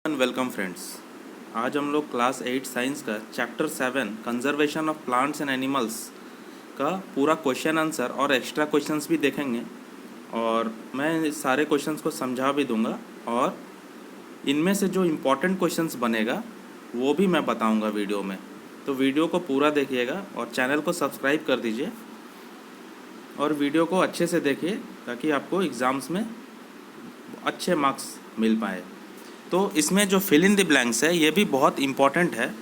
Welcome friends. आज हम लोग क्लास 8 साइंस का chapter 7 conservation of plants and animals का पूरा क्वेश्चन आंसर और एक्स्ट्रा क्वेश्चंस भी देखेंगे और मैं सारे क्वेश्चंस को समझा भी दूंगा और इनमें से जो इम्पोर्टेंट क्वेश्चंस बनेगा वो भी मैं बताऊंगा वीडियो में। तो वीडियो को पूरा देखिएगा और चैनल को सब्सक्राइब कर दीजिए और वीडियो को अच्छे से देखिए ताकि आपको एग्ज़ाम्स में अच्छे मार्क्स मिल पाए। तो इसमें जो फिल इन द ब्लैंक्स है ये भी बहुत इम्पॉर्टेंट है।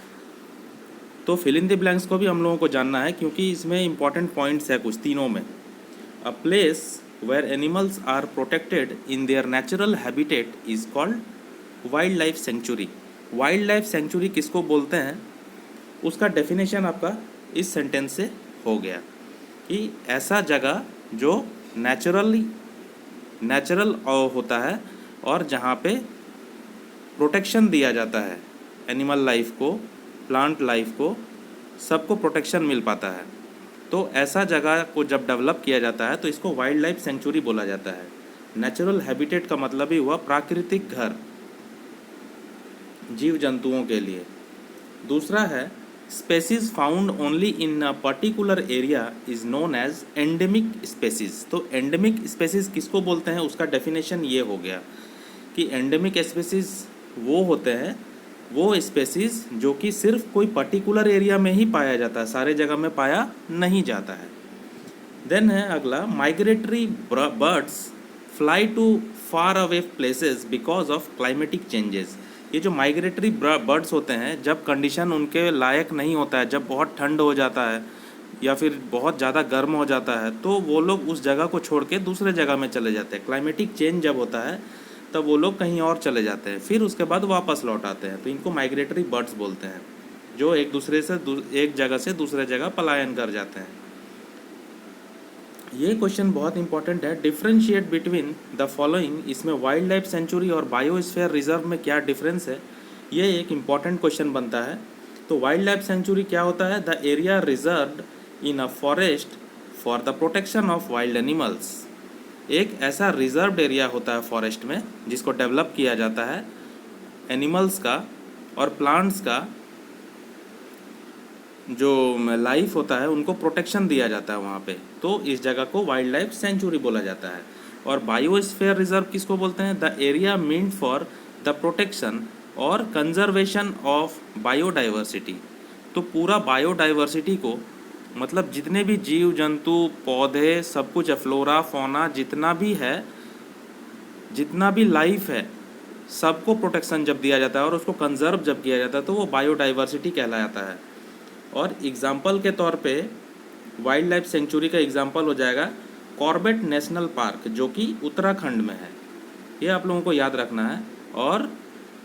तो फिल इन द ब्लैंक्स को भी हम लोगों को जानना है क्योंकि इसमें इम्पॉर्टेंट पॉइंट्स है कुछ तीनों में। A place where animals are protected in their natural habitat is called wildlife sanctuary. Wildlife sanctuary किसको बोलते हैं उसका डेफिनेशन आपका इस सेंटेंस से हो गया कि ऐसा जगह जो नेचुरल होता है और जहाँ पे प्रोटेक्शन दिया जाता है एनिमल लाइफ को, प्लांट लाइफ को, सबको प्रोटेक्शन मिल पाता है। तो ऐसा जगह को जब डेवलप किया जाता है तो इसको वाइल्ड लाइफ सेंचुरी बोला जाता है। नेचुरल हैबिटेट का मतलब ही हुआ प्राकृतिक घर जीव जंतुओं के लिए। दूसरा है species found only in a particular area is known as endemic species. तो एंडेमिक स्पेसीज किसको बोलते हैं उसका डेफिनेशन ये हो गया कि एंडेमिक स्पेसीज वो होते हैं वो स्पेसीज जो कि सिर्फ कोई पर्टिकुलर एरिया में ही पाया जाता है, सारे जगह में पाया नहीं जाता है। देन है अगला migratory birds fly to far away places because of climatic changes. ये जो माइग्रेटरी बर्ड्स होते हैं जब कंडीशन उनके लायक नहीं होता है, जब बहुत ठंड हो जाता है या फिर बहुत ज़्यादा गर्म हो जाता है तो वो लोग उस जगह को छोड़ के दूसरे जगह में चले जाते हैं। क्लाइमेटिक चेंज जब होता है तब वो लोग कहीं और चले जाते हैं, फिर उसके बाद वापस लौट आते हैं। तो इनको माइग्रेटरी बर्ड्स बोलते हैं जो एक जगह से दूसरे जगह पलायन कर जाते हैं। ये क्वेश्चन बहुत इंपॉर्टेंट है। Differentiate between the following. इसमें वाइल्ड लाइफ सेंचुरी और बायोस्फीयर रिजर्व में क्या डिफरेंस है ये एक इम्पॉर्टेंट क्वेश्चन बनता है। तो वाइल्ड लाइफ सेंचुरी क्या होता है? The area reserved in a forest for the protection of wild animals. एक ऐसा रिजर्व्ड एरिया होता है फॉरेस्ट में जिसको डेवलप किया जाता है एनिमल्स का और प्लांट्स का जो लाइफ होता है उनको प्रोटेक्शन दिया जाता है वहाँ पे। तो इस जगह को वाइल्ड लाइफ सेंचुरी बोला जाता है। और बायोस्फीयर रिजर्व किसको बोलते हैं? The area meant for the protection और कंजर्वेशन ऑफ बायोडाइवर्सिटी। तो पूरा बायोडाइवर्सिटी को मतलब जितने भी जीव जंतु पौधे सब कुछ है, फ्लोरा फौना जितना भी है, जितना भी लाइफ है सबको प्रोटेक्शन जब दिया जाता है और उसको कंजर्व जब किया जाता है तो वो बायोडाइवर्सिटी कहलाता है। और एग्जाम्पल के तौर पे वाइल्ड लाइफ सेंचुरी का एग्जाम्पल हो जाएगा कॉर्बेट नेशनल पार्क जो कि उत्तराखंड में है, ये आप लोगों को याद रखना है। और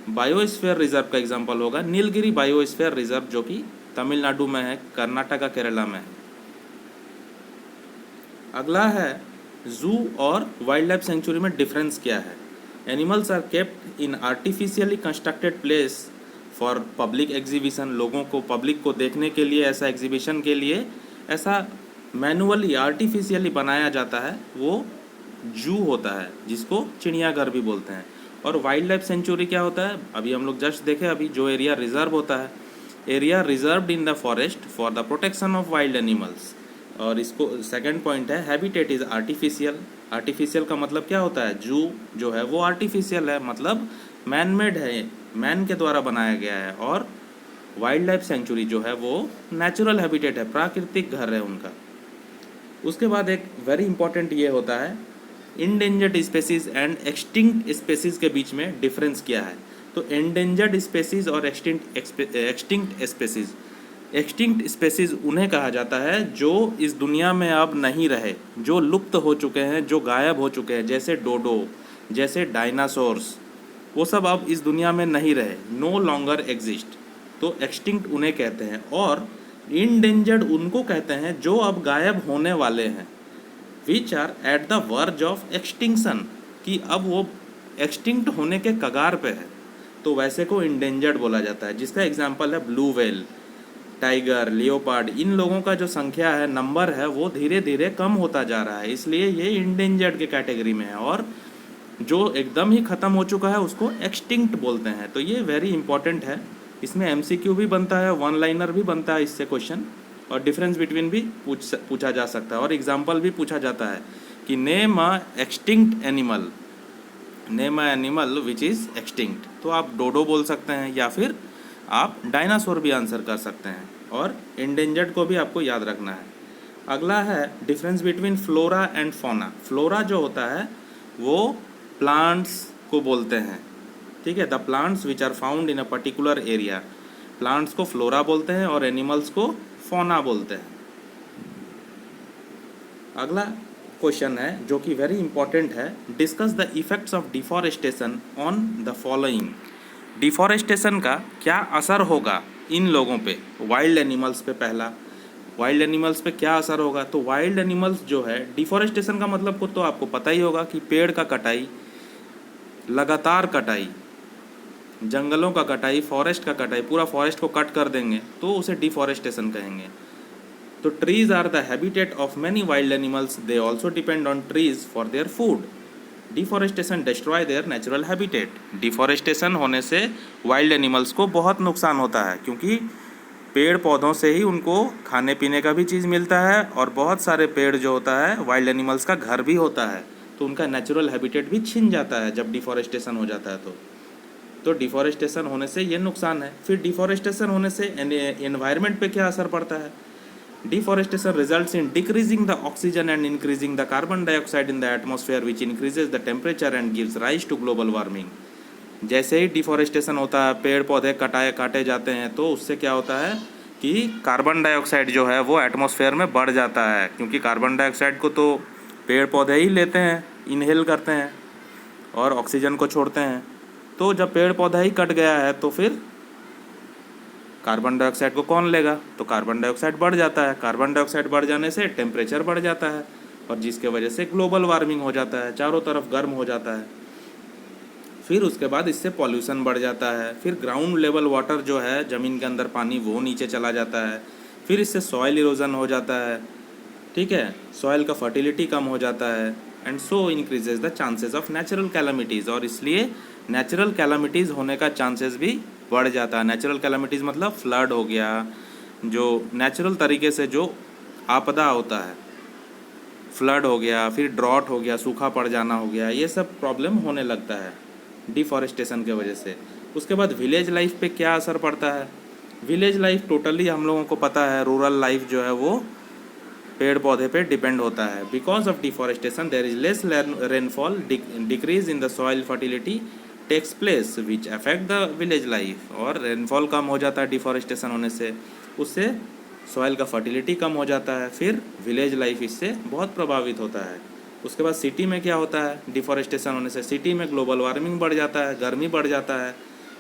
बायोस्फीयर रिजर्व का एग्जाम्पल होगा नीलगिरी बायोस्फीयर रिजर्व जो कि तमिलनाडु में है, कर्नाटका केरला में है। अगला है जू और वाइल्ड लाइफ सेंचुरी में डिफरेंस क्या है? Animals are kept in artificially constructed place for public exhibition. लोगों को पब्लिक को देखने के लिए ऐसा एग्जीबिशन के लिए ऐसा मैनुअली आर्टिफिशियली बनाया जाता है वो जू होता है जिसको चिड़ियाघर भी बोलते हैं। और वाइल्ड लाइफ सेंचुरी क्या होता है? अभी हम लोग जस्ट देखे अभी जो एरिया रिजर्व होता है, area reserved in the forest for the protection of wild animals. और इसको सेकंड पॉइंट है हैबिटेट इज़ आर्टिफिशियल। आर्टिफिशियल का मतलब क्या होता है? जू जो है वो आर्टिफिशियल है, मतलब मैन मेड है, मैन के द्वारा बनाया गया है। और वाइल्ड लाइफ सेंचुरी जो है वो नेचुरल हैबिटेट है, प्राकृतिक घर है उनका। उसके बाद एक वेरी इंपॉर्टेंट ये होता है endangered species and extinct species के बीच में डिफरेंस क्या है? तो एंडेंजर्ड स्पेसीज और एक्सटिंक्ट स्पेसीज। एक्सटिंक्ट स्पेसीज उन्हें कहा जाता है जो इस दुनिया में अब नहीं रहे, जो लुप्त हो चुके हैं, जो गायब हो चुके हैं, जैसे डोडो, जैसे डायनासोर्स, वो सब अब इस दुनिया में नहीं रहे, नो लॉन्गर एग्जिस्ट। तो एक्सटिंक्ट उन्हें कहते हैं। और इंडेंजर्ड उनको कहते हैं जो अब गायब होने वाले हैं, which are at the verge of extinction, कि अब वो एक्सटिंक्ट होने के कगार पे है, तो वैसे को इंडेंजर्ड बोला जाता है। जिसका एग्जाम्पल है ब्लू व्हेल, टाइगर, लियोपार्ड। इन लोगों का जो संख्या है, नंबर है, वो धीरे धीरे कम होता जा रहा है, इसलिए ये इंडेंजर्ड के कैटेगरी में है। और जो एकदम ही ख़त्म हो चुका है उसको एक्सटिंक्ट बोलते हैं। तो ये वेरी इंपॉर्टेंट है, इसमें एमसीक्यू भी बनता है, वन लाइनर भी बनता है इससे क्वेश्चन, और डिफरेंस बिटवीन भी पूछा जा सकता है, और एग्जाम्पल भी पूछा जाता है कि name a extinct animal, name a animal which is extinct. तो आप डोडो बोल सकते हैं या फिर आप डायनासोर भी आंसर कर सकते हैं, और इंडेंजर्ड को भी आपको याद रखना है। अगला है difference between flora and fauna. Flora जो होता है वो प्लांट्स को बोलते हैं, ठीक है, the plants which are found in a particular area, plants को फ्लोरा बोलते हैं और एनिमल्स को फौना बोलते हैं। अगला क्वेश्चन है जो कि वेरी इंपॉर्टेंट है, discuss the effects of deforestation on the following. Deforestation का क्या असर होगा इन लोगों पे, वाइल्ड एनिमल्स पे। पहला, वाइल्ड एनिमल्स पे क्या असर होगा, तो वाइल्ड एनिमल्स जो है, डिफॉरेस्टेशन का मतलब को तो आपको पता ही होगा कि पेड़ का कटाई, लगातार कटाई, जंगलों का कटाई, फॉरेस्ट का कटाई, पूरा फॉरेस्ट को कट कर देंगे तो उसे डिफॉरेस्टेशन कहेंगे। तो trees are the habitat of many wild animals, they also depend on trees for their food. Deforestation destroy their natural habitat. Deforestation होने से वाइल्ड एनिमल्स को बहुत नुकसान होता है, क्योंकि पेड़ पौधों से ही उनको खाने पीने का भी चीज़ मिलता है, और बहुत सारे पेड़ जो होता है वाइल्ड एनिमल्स का घर भी होता है, तो उनका नेचुरल हैबिटेट भी छिन जाता है जब डिफॉरेस्टेशन हो जाता है। तो डिफॉरेस्टेशन होने से ये नुकसान है। फिर डिफॉरेस्टेशन होने से एनवायरनमेंट पे क्या असर पड़ता है। Deforestation results in decreasing the oxygen and increasing the carbon dioxide in the atmosphere which increases the temperature and gives rise to global warming. जैसे ही डिफॉरेस्टेशन होता है, पेड़ पौधे काटे जाते हैं, तो उससे क्या होता है कि कार्बन डाइऑक्साइड जो है वो एटमॉस्फेयर में बढ़ जाता है, क्योंकि कार्बन डाइऑक्साइड को तो पेड़ पौधे ही लेते हैं, इनहेल करते हैं और ऑक्सीजन को छोड़ते हैं। तो जब पेड़ पौधा ही कट गया है तो फिर कार्बन डाइऑक्साइड को कौन लेगा, तो कार्बन डाइऑक्साइड बढ़ जाता है। कार्बन डाइऑक्साइड बढ़ जाने से टेम्परेचर बढ़ जाता है, और जिसके वजह से ग्लोबल वार्मिंग हो जाता है, चारों तरफ गर्म हो जाता है। फिर उसके बाद इससे पॉल्यूशन बढ़ जाता है। फिर ग्राउंड लेवल वाटर जो है, ज़मीन के अंदर पानी, वो नीचे चला जाता है। फिर इससे सॉइल इरोजन हो जाता है, ठीक है, सॉइल का फर्टिलिटी कम हो जाता है, and so increases the chances of natural calamities, और इसलिए नेचुरल कैलामिटीज़ होने का चांसेस भी बढ़ जाता है। नेचुरल कैलामिटीज़ मतलब फ्लड हो गया, जो नेचुरल तरीके से जो आपदा होता है, फ्लड हो गया, फिर ड्रॉट हो गया, सूखा पड़ जाना हो गया, ये सब प्रॉब्लम होने लगता है डिफॉरेस्टेशन की वजह से। उसके बाद विलेज लाइफ पे क्या असर पड़ता है। विलेज लाइफ टोटली हम लोगों को पता है, रूरल लाइफ जो है वो पेड़ पौधे पे डिपेंड होता है। Because of deforestation there is less rainfall, decrease in the soil fertility takes place which affect the village life. और रेनफॉल कम हो जाता है डिफॉरेस्टेशन होने से, उससे सॉइल का फर्टिलिटी कम हो जाता है, फिर विलेज लाइफ इससे बहुत प्रभावित होता है। उसके बाद सिटी में क्या होता है, डिफॉरेस्टेशन होने से सिटी में ग्लोबल वार्मिंग बढ़ जाता है, गर्मी बढ़ जाता है,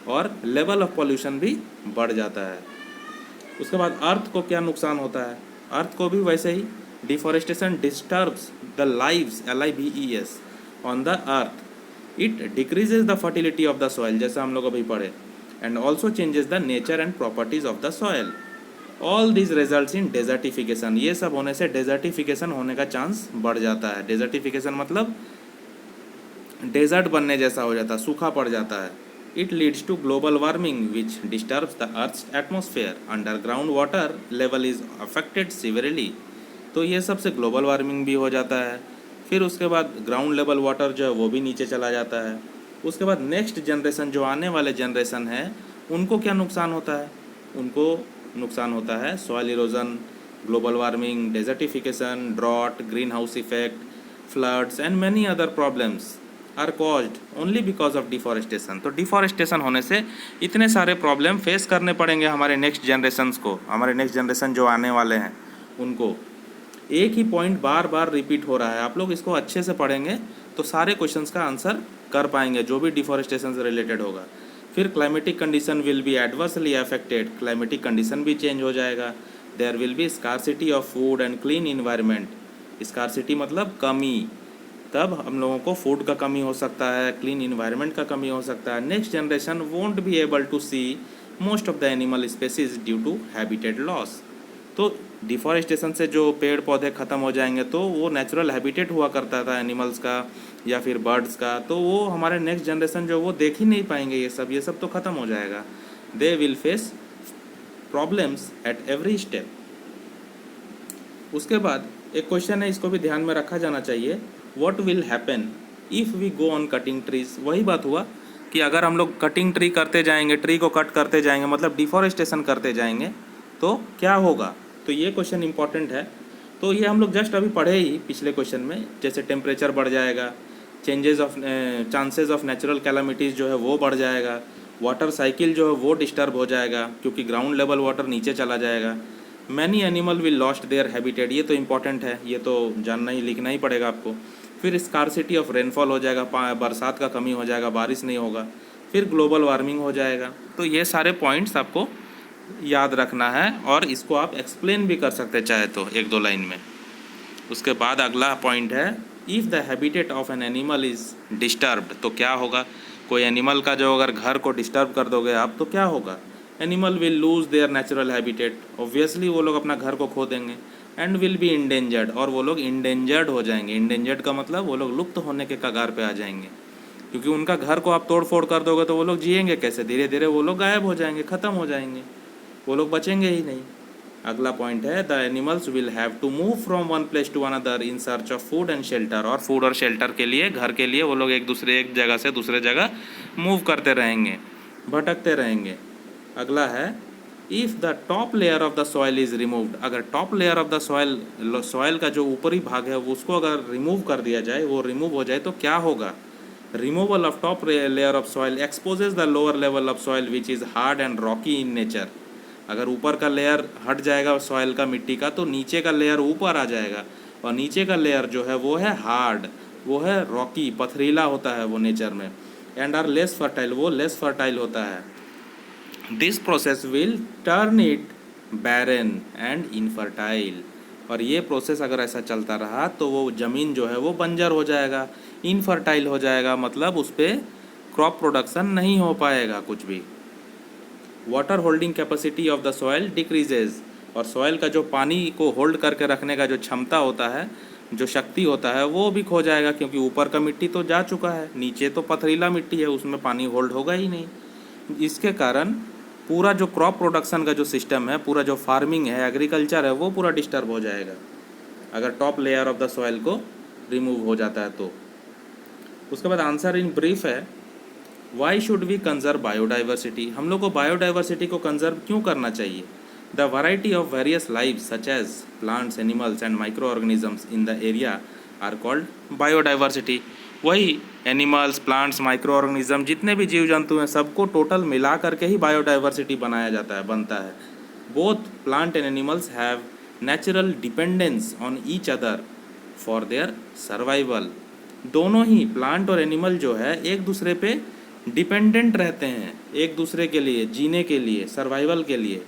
और लेवल ऑफ पॉल्यूशन भी बढ़ जाता है। उसके बाद अर्थ को क्या नुकसान होता है, अर्थ को भी वैसे ही deforestation disturbs the lives LIVES on the earth, it decreases the fertility of the soil, जैसा हम लोग अभी पढ़े, and also changes the nature and properties of the soil. All this results in desertification, ये सब होने से डेजर्टिफिकेशन होने का चांस बढ़ जाता है। डेजर्टिफिकेशन मतलब डेजर्ट बनने जैसा हो जाता है, सूखा पड़ जाता है। It leads to global warming which disturbs the earth's atmosphere, underground water level is affected severely. तो ये सबसे ग्लोबल वार्मिंग भी हो जाता है। फिर उसके बाद ग्राउंड लेवल वाटर जो है वो भी नीचे चला जाता है। उसके बाद नेक्स्ट जनरेशन, जो आने वाले जनरेशन है, उनको क्या नुकसान होता है, उनको नुकसान होता है soil erosion, global warming, desertification, drought, greenhouse effect, floods and many other problems are caused only because of deforestation. तो डिफॉरेस्टेशन होने से इतने सारे प्रॉब्लम फेस करने पड़ेंगे हमारे नेक्स्ट जनरेशन्स को, हमारे नेक्स्ट जनरेशन जो आने वाले हैं उनको। एक ही पॉइंट बार बार रिपीट हो रहा है, आप लोग इसको अच्छे से पढ़ेंगे तो सारे क्वेश्चंस का आंसर कर पाएंगे जो भी डिफॉरेस्टेशन से रिलेटेड होगा। फिर climatic condition will be adversely affected, climatic condition भी चेंज हो जाएगा। There will be scarcity of food and clean environment, scarcity मतलब कमी, तब हम लोगों को फूड का कमी हो सकता है, क्लीन इन्वायरमेंट का कमी हो सकता है। Next generation won't be able to see most of the animal species due to habitat loss. तो डिफॉरेस्टेशन से जो पेड़ पौधे ख़त्म हो जाएंगे तो वो नेचुरल हैबिटेट हुआ करता था एनिमल्स का या फिर बर्ड्स का, तो वो हमारे नेक्स्ट जनरेशन जो वो देख ही नहीं पाएंगे, ये सब तो ख़त्म हो जाएगा। They will face problems at every step. उसके बाद एक क्वेश्चन है, इसको भी ध्यान में रखा जाना चाहिए, what will happen if we go on cutting trees. वही बात हुआ कि अगर हम लोग कटिंग ट्री करते जाएंगे, ट्री को कट करते जाएंगे, मतलब डिफॉरेस्टेशन करते जाएंगे, तो क्या होगा। तो ये क्वेश्चन इंपॉर्टेंट है। तो ये हम लोग जस्ट अभी पढ़े ही पिछले क्वेश्चन में, जैसे टेम्परेचर बढ़ जाएगा, चांसेस ऑफ नेचुरल कैलामिटीज़ जो है वो बढ़ जाएगा, वाटर साइकिल जो है वो डिस्टर्ब हो जाएगा क्योंकि ग्राउंड लेवल वाटर नीचे चला जाएगा, many animal will lost their habitat. ये तो इंपॉर्टेंट है, ये तो जानना ही लिखना ही पड़ेगा आपको। फिर स्कार्सिटी ऑफ रेनफॉल हो जाएगा, बरसात का कमी हो जाएगा, बारिश नहीं होगा। फिर ग्लोबल वार्मिंग हो जाएगा। तो ये सारे पॉइंट्स आपको याद रखना है और इसको आप एक्सप्लेन भी कर सकते चाहे तो 1-2 लाइन में। उसके बाद अगला पॉइंट है, if the habitat of an animal is disturbed, तो क्या होगा। कोई एनिमल का जो अगर घर को डिस्टर्ब कर दोगे आप तो क्या होगा। Animal will lose their natural habitat, obviously वो लोग अपना घर को खो देंगे। एंड विल बी इंडेंजर्ड, और वो लोग इंडेंजर्ड हो जाएंगे। इंडेंजर्ड का मतलब वो लोग लुप्त होने के कगार पे आ जाएंगे, क्योंकि उनका घर को आप तोड़ फोड़ कर दोगे तो वो लोग जिएंगे कैसे। धीरे धीरे वो लोग गायब हो जाएंगे, ख़त्म हो जाएंगे, वो लोग बचेंगे ही नहीं। अगला पॉइंट है, the animals will have to move from one place to another in search of food and shelter, और फूड और शेल्टर के लिए, घर के लिए वो लोग एक जगह से दूसरे जगह मूव करते रहेंगे, भटकते रहेंगे। अगला है, if the top layer of the soil is removed, अगर top layer of the soil का जो ऊपरी भाग है उसको अगर रिमूव कर दिया जाए, वो रिमूव हो जाए तो क्या होगा। Removal of top layer of soil exposes the lower level of soil which is hard and Rocky in nature. अगर ऊपर का लेयर हट जाएगा सॉइल का, मिट्टी का, तो नीचे का लेयर ऊपर आ जाएगा, और नीचे का लेयर जो है वो है हार्ड, वो है रॉकी, पथरीला होता है वो नेचर में। एंड आर लेस फर्टाइल, वो लेस फर्टाइल होता है। This process will turn it barren and infertile, और ये प्रोसेस अगर ऐसा चलता रहा तो वो ज़मीन जो है वो बंजर हो जाएगा, इनफर्टाइल हो जाएगा, मतलब उस पर क्रॉप प्रोडक्शन नहीं हो पाएगा कुछ भी। Water holding capacity of the soil decreases, और सॉइल का जो पानी को होल्ड करके रखने का जो क्षमता होता है, जो शक्ति होता है, वो भी खो जाएगा, क्योंकि ऊपर का मिट्टी तो जा चुका है, नीचे तो पथरीला मिट्टी है, उसमें पानी होल्ड होगा ही नहीं। इसके कारण पूरा जो क्रॉप प्रोडक्शन का जो सिस्टम है, पूरा जो फार्मिंग है, एग्रीकल्चर है, वो पूरा डिस्टर्ब हो जाएगा अगर top layer of the soil को रिमूव हो जाता है तो। उसके बाद आंसर इन ब्रीफ है, why should we conserve biodiversity, हम लोग को बायोडाइवर्सिटी को कंजर्व क्यों करना चाहिए। The variety of various life such as plants, animals and microorganisms in the area are called biodiversity. वही एनिमल्स, प्लांट्स, माइक्रो ऑर्गेनिज्म, जितने भी जीव जंतु हैं, सबको टोटल मिला करके ही बायोडाइवर्सिटी बनाया जाता है, बनता है। Both plant and animals have natural dependence on each other for their survival. दोनों ही प्लांट और एनिमल जो है एक दूसरे पे डिपेंडेंट रहते हैं, एक दूसरे के लिए, जीने के लिए, सर्वाइवल के लिए।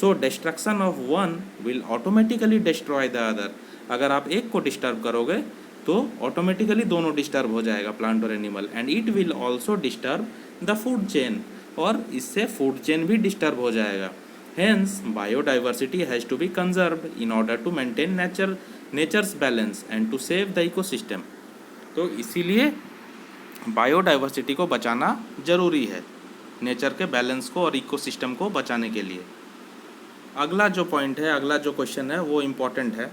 So destruction of one will automatically destroy the other, अगर आप एक को डिस्टर्ब करोगे तो ऑटोमेटिकली दोनों डिस्टर्ब हो जाएगा, प्लांट और animal. And it will also disturb the food chain, और इससे फूड चेन भी डिस्टर्ब हो जाएगा। Hence biodiversity has to be conserved in order to maintain nature's balance and to save the ecosystem. तो इसीलिए बायोडाइवर्सिटी को बचाना ज़रूरी है, नेचर के बैलेंस को और इकोसिस्टम को बचाने के लिए। अगला जो पॉइंट है, अगला जो क्वेश्चन है वो इम्पॉर्टेंट है,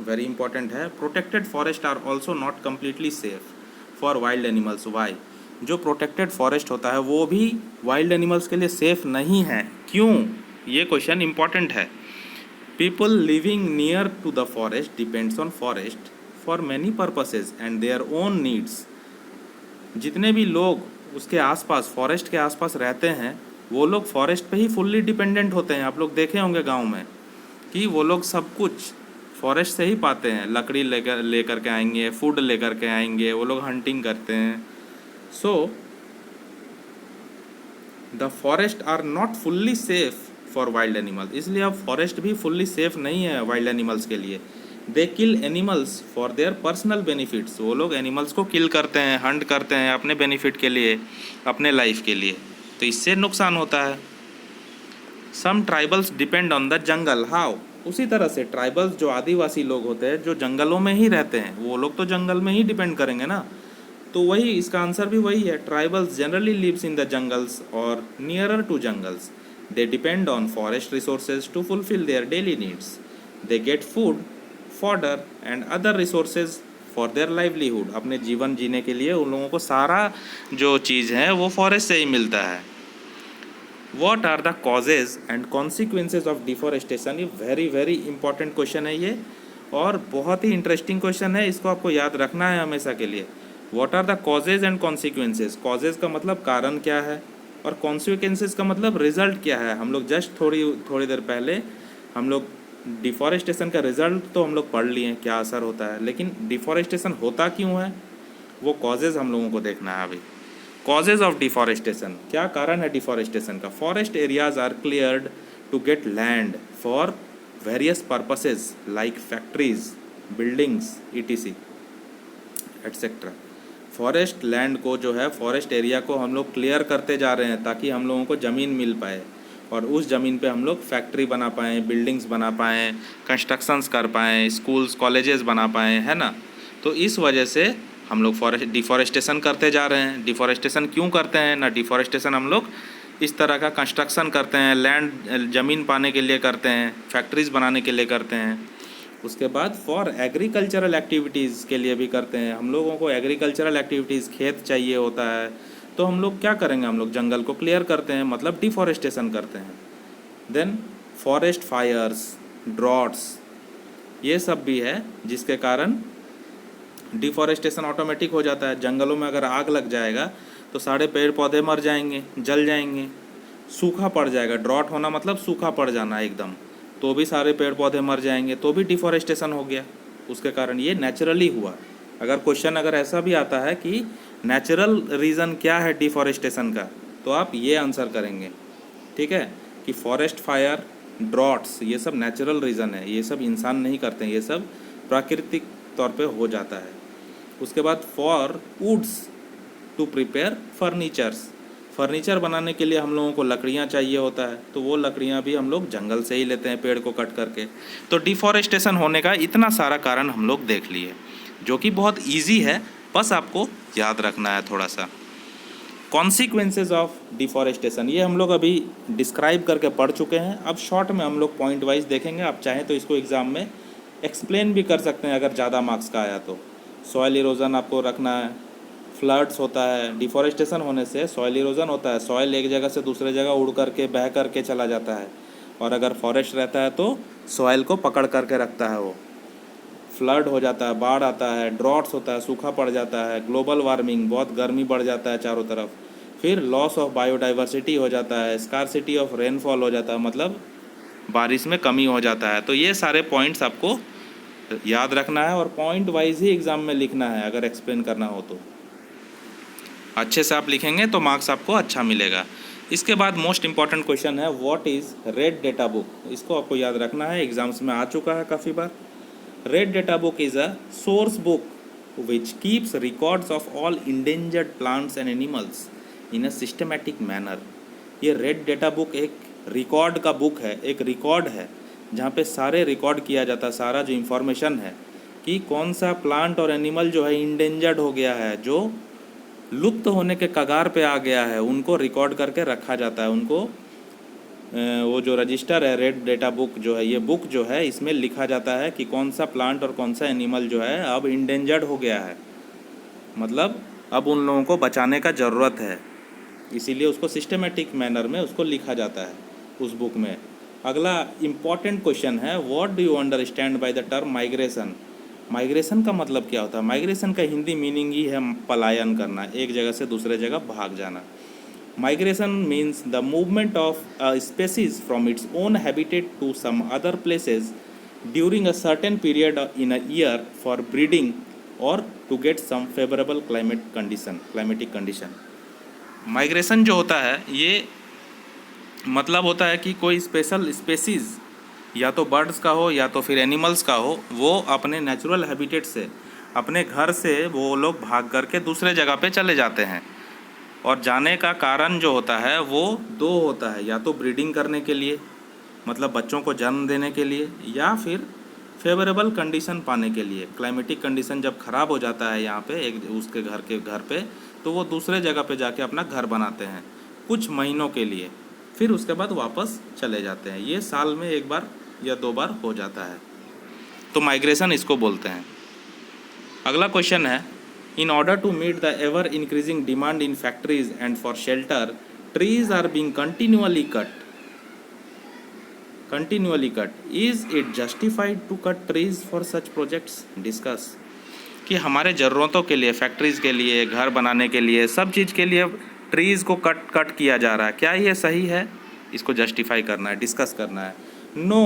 वेरी इंपॉर्टेंट है। Protected forest are also not completely safe for wild animals. Why, जो प्रोटेक्टेड फॉरेस्ट होता है वो भी वाइल्ड एनिमल्स के लिए सेफ नहीं है। क्यों, ये क्वेश्चन इंपॉर्टेंट है। People living near to the forest depends on forest for many purposes and their own needs. जितने भी लोग उसके आसपास, फॉरेस्ट के आसपास रहते हैं, वो लोग फॉरेस्ट पे ही फुल्ली डिपेंडेंट होते हैं। आप लोग देखे होंगे गांव में कि वो लोग सब कुछ फॉरेस्ट से ही पाते हैं, लकड़ी लेकर के आएंगे, फूड लेकर के आएंगे, वो लोग हंटिंग करते हैं। So the forest are not fully safe for wild animal, इसलिए अब फॉरेस्ट भी फुल्ली सेफ नहीं है वाइल्ड एनिमल्स के लिए। They kill animals for their personal benefits, वो लोग एनिमल्स को किल करते हैं, हंट करते हैं अपने बेनिफिट के लिए, अपने लाइफ के लिए, तो इससे नुकसान होता है। Some tribals depend on the jungle, how, उसी तरह से ट्राइबल्स जो आदिवासी लोग होते हैं जो जंगलों में ही रहते हैं, वो लोग तो जंगल में ही डिपेंड करेंगे ना। तो वही इसका आंसर भी वही है, tribals generally lives in the jungles और nearer to jungles. They depend on forest resources to fulfil their daily needs. They get food, fodder and other resources for their livelihood. अपने जीवन जीने के लिए उन लोगों को सारा जो चीज़ है वो फॉरेस्ट से ही मिलता है। What are the causes and consequences of deforestation, ये वेरी वेरी इंपॉर्टेंट क्वेश्चन है ये, और बहुत ही इंटरेस्टिंग क्वेश्चन है, इसको आपको याद रखना है हमेशा के लिए। What are the causes and consequences, causes का मतलब कारण क्या है, और कॉन्सिक्वेंसेज का मतलब रिजल्ट क्या है। हम लोग जस्ट थोड़ी देर पहले हम लोग डिफॉरेस्टेशन का रिजल्ट तो हम लोग पढ़ लिए हैं, क्या असर होता है, लेकिन डिफॉरेस्टेशन होता क्यों है वो कॉजेज़ हम लोगों को देखना है अभी। कॉजेज ऑफ डिफॉरेस्टेशन, क्या कारण है डिफॉरेस्टेशन का। Forest areas are cleared to get land for various purposes like factories, buildings, ETC etcetera. Forest land को जो है, फॉरेस्ट एरिया को हम लोग क्लियर करते जा रहे हैं ताकि हम लोगों को ज़मीन मिल पाए और उस ज़मीन पे हम लोग फैक्ट्री बना पाएँ, बिल्डिंग्स बना पाएँ, कंस्ट्रक्शंस कर पाएँ, स्कूल्स कॉलेजेस बना पाएँ, है ना। तो इस वजह से हम लोग डिफॉरेस्टेशन करते जा रहे हैं। डिफॉरेस्टेशन क्यों करते हैं ना, डिफॉरेस्टेशन हम लोग इस तरह का कंस्ट्रक्शन करते हैं, लैंड ज़मीन पाने के लिए करते हैं, फैक्ट्रीज़ बनाने के लिए करते हैं। उसके बाद फॉर एग्रीकल्चरल एक्टिविटीज़ के लिए भी करते हैं। हम लोगों को एग्रीकल्चरल एक्टिविटीज़, खेत चाहिए होता है, तो हम लोग क्या करेंगे, हम लोग जंगल को क्लियर करते हैं, मतलब डिफॉरेस्टेशन करते हैं। देन फॉरेस्ट फायर्स, ड्रॉट्स, ये सब भी है जिसके कारण डिफॉरेस्टेशन ऑटोमेटिक हो जाता है। जंगलों में अगर आग लग जाएगा तो सारे पेड़ पौधे मर जाएंगे, जल जाएंगे, सूखा पड़ जाएगा। ड्रॉट होना मतलब सूखा पड़ जाना एकदम, तो भी सारे पेड़ पौधे मर जाएंगे, तो भी डिफॉरेस्टेशन हो गया। उसके कारण ये नेचुरली हुआ। अगर क्वेश्चन अगर ऐसा भी आता है कि नेचुरल रीज़न क्या है डिफॉरेस्टेशन का, तो आप ये आंसर करेंगे, ठीक है, कि फॉरेस्ट फायर, ड्रॉट्स, ये सब नेचुरल रीज़न है, ये सब इंसान नहीं करते हैं, ये सब प्राकृतिक तौर पे हो जाता है। उसके बाद for woods to prepare furnitures, furniture बनाने के लिए हम लोगों को लकड़ियाँ चाहिए होता है, तो वो लकड़ियाँ भी हम लोग जंगल से ही लेते हैं, पेड़ को कट करके। तो डिफॉरेस्टेशन होने का इतना सारा कारण हम लोग देख लिए, जो कि बहुत इजी है, बस आपको याद रखना है थोड़ा सा। कॉन्सिक्वेंसेज ऑफ डिफॉरेस्टेशन, ये हम लोग अभी डिस्क्राइब करके पढ़ चुके हैं। अब शॉर्ट में हम लोग पॉइंट वाइज देखेंगे। आप चाहें तो इसको एग्ज़ाम में एक्सप्लेन भी कर सकते हैं अगर ज़्यादा मार्क्स का आया तो। सॉइल इरोजन आपको रखना है, फ्लड्स होता है, डिफॉरेस्टेशन होने से सॉइल इरोजन होता है, सॉइल एक जगह से दूसरे जगह उड़ करके बह करके चला जाता है, और अगर फॉरेस्ट रहता है तो सॉइल को पकड़ करके रखता है वो। फ्लड हो जाता है, बाढ़ आता है, ड्रॉट्स होता है, सूखा पड़ जाता है, ग्लोबल वार्मिंग, बहुत गर्मी बढ़ जाता है चारों तरफ, फिर लॉस ऑफ बायोडाइवर्सिटी हो जाता है, स्कार्सिटी ऑफ रेनफॉल हो जाता है, मतलब बारिश में कमी हो जाता है। तो ये सारे पॉइंट्स आपको याद रखना है और पॉइंट वाइज ही एग्ज़ाम में लिखना है। अगर एक्सप्लेन करना हो तो अच्छे से आप लिखेंगे तो मार्क्स आपको अच्छा मिलेगा। इसके बाद मोस्ट इंपॉर्टेंट क्वेश्चन है what is red data book. इसको आपको याद रखना है, एग्जाम्स में आ चुका है काफ़ी बार। Red data book is a source book which keeps records of all endangered plants and animals in a systematic manner. ये रेड डेटा बुक एक रिकॉर्ड का बुक है, एक रिकॉर्ड है जहाँ पे सारे रिकॉर्ड किया जाता है, सारा जो इन्फॉर्मेशन है कि कौन सा प्लांट और एनिमल जो है इंडेंजर्ड हो गया है, जो लुप्त होने के कगार पे आ गया है, उनको रिकॉर्ड करके रखा जाता है। उनको वो जो रजिस्टर है, रेड डेटा बुक जो है, ये बुक जो है इसमें लिखा जाता है कि कौन सा प्लांट और कौन सा एनिमल जो है अब इंडेंजर्ड हो गया है, मतलब अब उन लोगों को बचाने का ज़रूरत है, इसीलिए उसको सिस्टमेटिक मैनर में उसको लिखा जाता है उस बुक में। अगला इम्पॉर्टेंट क्वेश्चन है what do you understand by the term migration. Migration का मतलब क्या होता है। माइग्रेशन का हिंदी मीनिंग ही है पलायन करना, एक जगह से दूसरे जगह भाग जाना। Migration means the movement of a species from its own habitat to some other places during a certain period in a year for breeding और to get some favourable climatic condition. Migration जो होता है ये मतलब होता है कि कोई स्पेशल स्पेसीज़ या तो बर्ड्स का हो या तो फिर एनिमल्स का हो, वो अपने नेचुरल हैबिटेट से, अपने घर से वो लोग भाग करके दूसरे जगह पे चले जाते हैं। और जाने का कारण जो होता है वो दो होता है, या तो ब्रीडिंग करने के लिए मतलब बच्चों को जन्म देने के लिए, या फिर फेवरेबल कंडीशन पाने के लिए। क्लाइमेटिक कंडीशन जब ख़राब हो जाता है यहाँ पे एक उसके घर पे, तो वो दूसरे जगह पे जाके अपना घर बनाते हैं कुछ महीनों के लिए, फिर उसके बाद वापस चले जाते हैं। ये साल में एक बार या 2 बार हो जाता है, तो माइग्रेशन इसको बोलते हैं। अगला क्वेश्चन है, in order to meet the ever increasing demand in factories and for shelter, trees are being continually cut. Is it justified to cut trees for such projects? Discuss. कि हमारे ज़रूरतों के लिए, फैक्ट्रीज़ के लिए, घर बनाने के लिए, सब चीज़ के लिए ट्रीज़ को कट किया जा रहा है, क्या ये सही है? इसको जस्टिफाई करना है, डिस्कस करना है। No,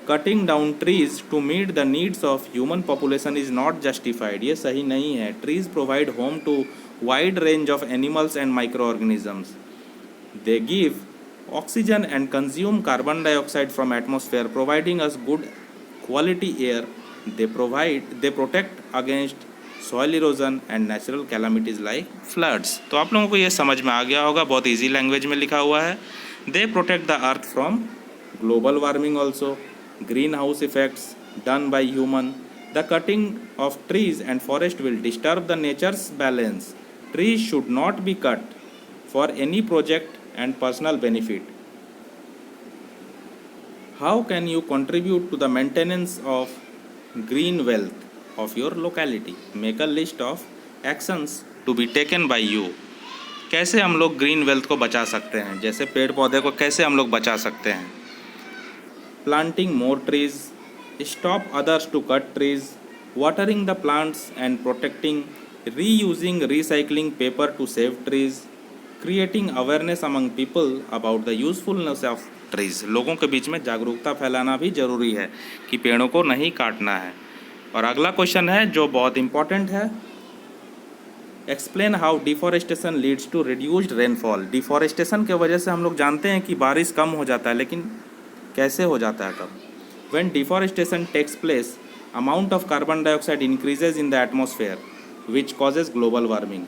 cutting down trees to meet the needs of human population is not justified. ये सही नहीं है। Trees provide home to wide range of animals and microorganisms. They give oxygen and consume carbon dioxide from atmosphere, providing us good quality air. They protect against soil erosion and natural calamities like floods. तो आप लोगों को ये समझ में आ गया होगा, बहुत इजी लैंग्वेज में लिखा हुआ है। They protect the earth from global warming also, greenhouse effects done by human. The cutting of trees and forest will disturb the nature's balance. Trees should not be cut for any project and personal benefit. How can you contribute to the maintenance of green wealth of your locality? Make a list of actions to be taken by you. कैसे हम लोग green wealth को बचा सकते हैं, जैसे पेड़ पौधे को कैसे हम लोग बचा सकते हैं? Planting more trees, stop others to cut trees, watering the plants and protecting, reusing, recycling paper to save trees, creating awareness among people about the usefulness of trees. लोगों के बीच में जागरूकता फैलाना भी ज़रूरी है कि पेड़ों को नहीं काटना है। और अगला क्वेश्चन है जो बहुत इंपॉर्टेंट है, explain how deforestation leads to reduced rainfall. Deforestation के वजह से हम लोग जानते हैं कि बारिश कम हो जाता है, लेकिन कैसे हो जाता है, कब? When deforestation takes place, amount of carbon dioxide increases in the atmosphere which causes global warming.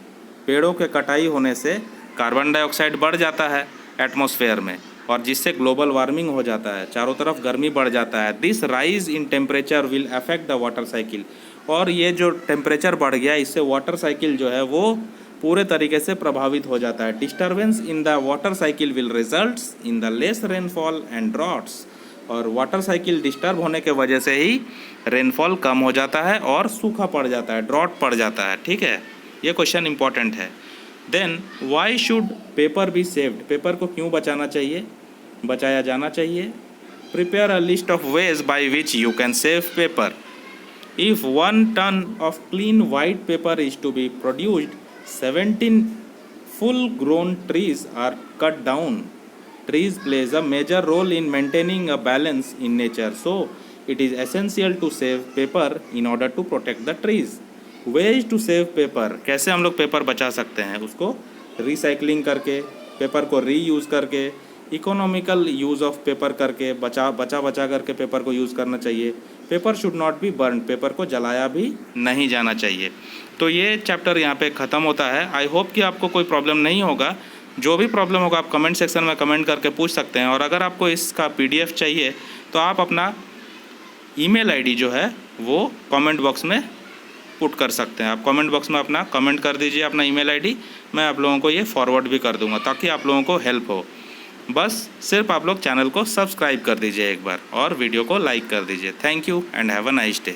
पेड़ों के कटाई होने से कार्बन डाइऑक्साइड बढ़ जाता है एटमॉस्फेयर में, और जिससे ग्लोबल वार्मिंग हो जाता है, चारों तरफ गर्मी बढ़ जाता है। This rise in temperature will affect the water cycle. और ये जो टेम्परेचर बढ़ गया, इससे वाटर साइकिल जो है वो पूरे तरीके से प्रभावित हो जाता है। Disturbance in the water cycle will results in the less rainfall and droughts. और वाटर साइकिल डिस्टर्ब होने के वजह से ही रेनफॉल कम हो जाता है और सूखा पड़ जाता है, ड्रॉट पड़ जाता है। ठीक है, ये क्वेश्चन इंपॉर्टेंट है। Then why should paper be saved. Paper को क्यों बचाया जाना चाहिए? Prepare a list of ways by which you can save paper. If 1 ton of clean white paper is to be produced, 17 full grown trees are cut down. Trees plays a major role in maintaining a balance in nature, so it is essential to save paper in order to protect the trees. Ways to save paper, कैसे हम लोग paper बचा सकते हैं? उसको recycling करके, paper को reuse करके, इकोनॉमिकल यूज़ ऑफ पेपर करके, बचा करके पेपर को यूज़ करना चाहिए। Paper should not be burn, paper को जलाया भी नहीं जाना चाहिए। तो ये चैप्टर यहाँ पे ख़त्म होता है। आई होप कि आपको कोई प्रॉब्लम नहीं होगा। जो भी प्रॉब्लम होगा आप कमेंट सेक्शन में कमेंट करके पूछ सकते हैं। और अगर आपको इसका PDF चाहिए तो आप अपना ईमेल आईडी जो है वो कमेंट बॉक्स में पुट कर सकते हैं। आप कमेंट बॉक्स में अपना कमेंट कर दीजिए अपना ईमेल आईडी, मैं आप लोगों को ये फॉरवर्ड भी कर दूंगा ताकि आप लोगों को हेल्प हो। बस सिर्फ आप लोग चैनल को सब्सक्राइब कर दीजिए एक बार और वीडियो को लाइक कर दीजिए। Thank you and have a nice day.